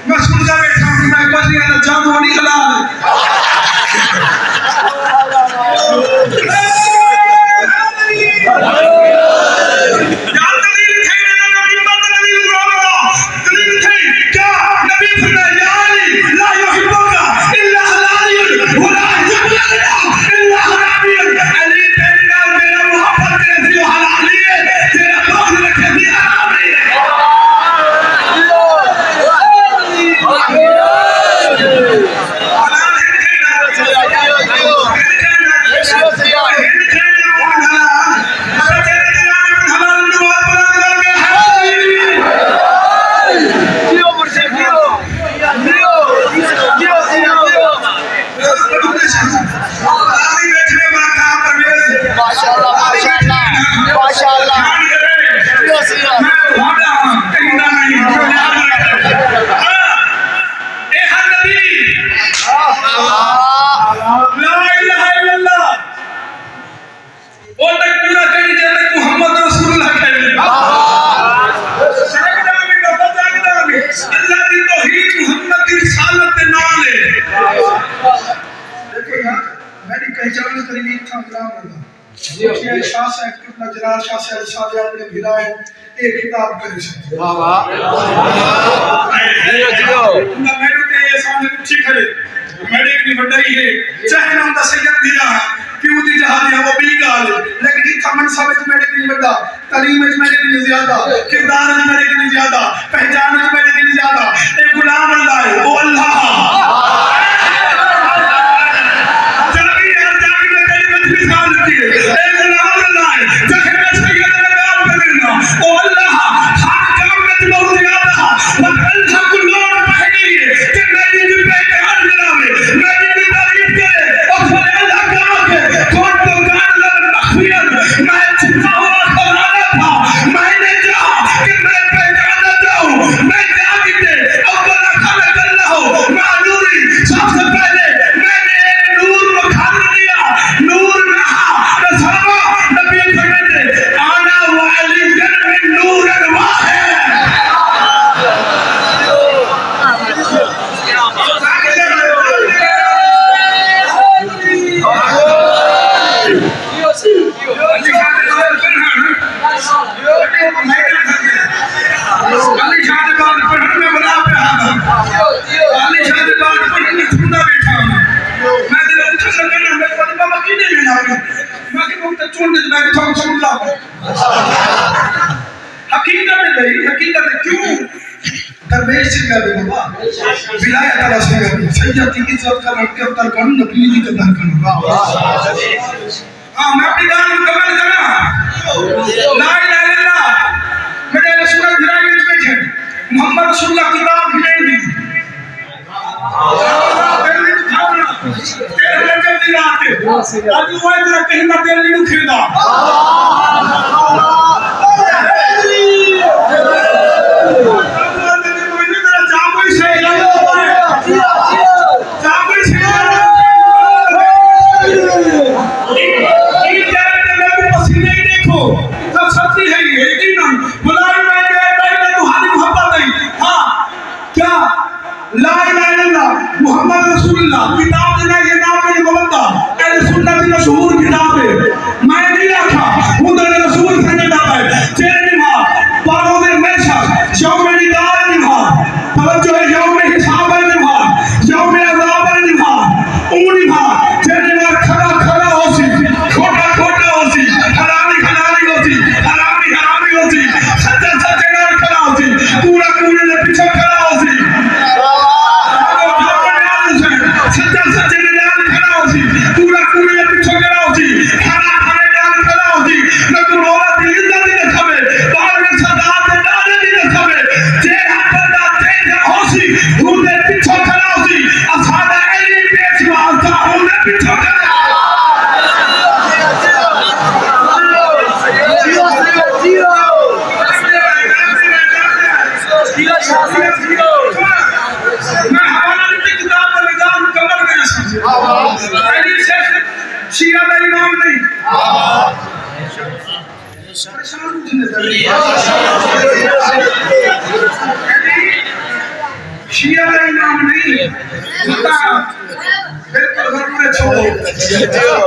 मैं सुनता बैठा हूँ। मैं पतिया ना जादू नहीं शिया का इमाम नहीं बिल्कुल घर করেছো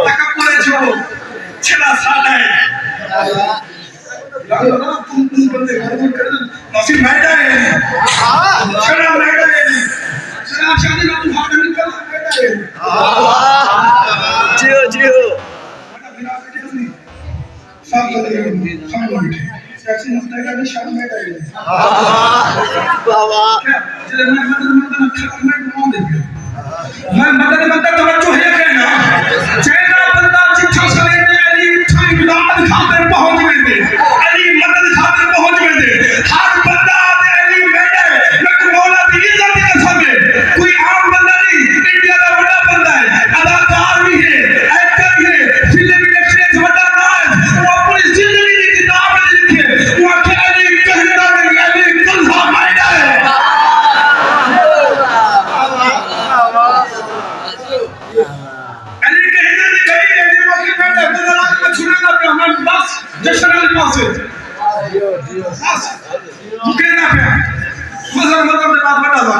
টাকা করেছো ছেলা সাদায় লাগলো না তুমি বলতে ঘর করে নসিব मैडा है ছেলা मैडा है ছেলা शादी का तू भाग निकल मैडा है जियो जियो सब लोग ऐसे होता है कि शाम में टाइम बाबा चले मैं मदद तो बच्चों है कहना चेहरा बंदा चिट्ठा सले में अली ठाई बिलाद खातिर पहुंच गए थे अली मदद खातिर पहुंच गए थे हर बंदा आते अली बैठे लक मौला की इज्जत के सामने कोई आम बंदा नहीं इंडिया का बड़ा बंदा है अदाकार भी है एक्टर भी है फिल्म इंडस्ट्री से बड़ा नाम वो अपनी जिंदगी की किताब में लिखे वो अली कहना नहीं अली कल्हा मैडा है अली कहना नहीं गई अली वकील बैठे बदला का छुड़ेगा पे हमारे बस जश्न अली पास है बस कहना पे मजर मतलब में बात बता दो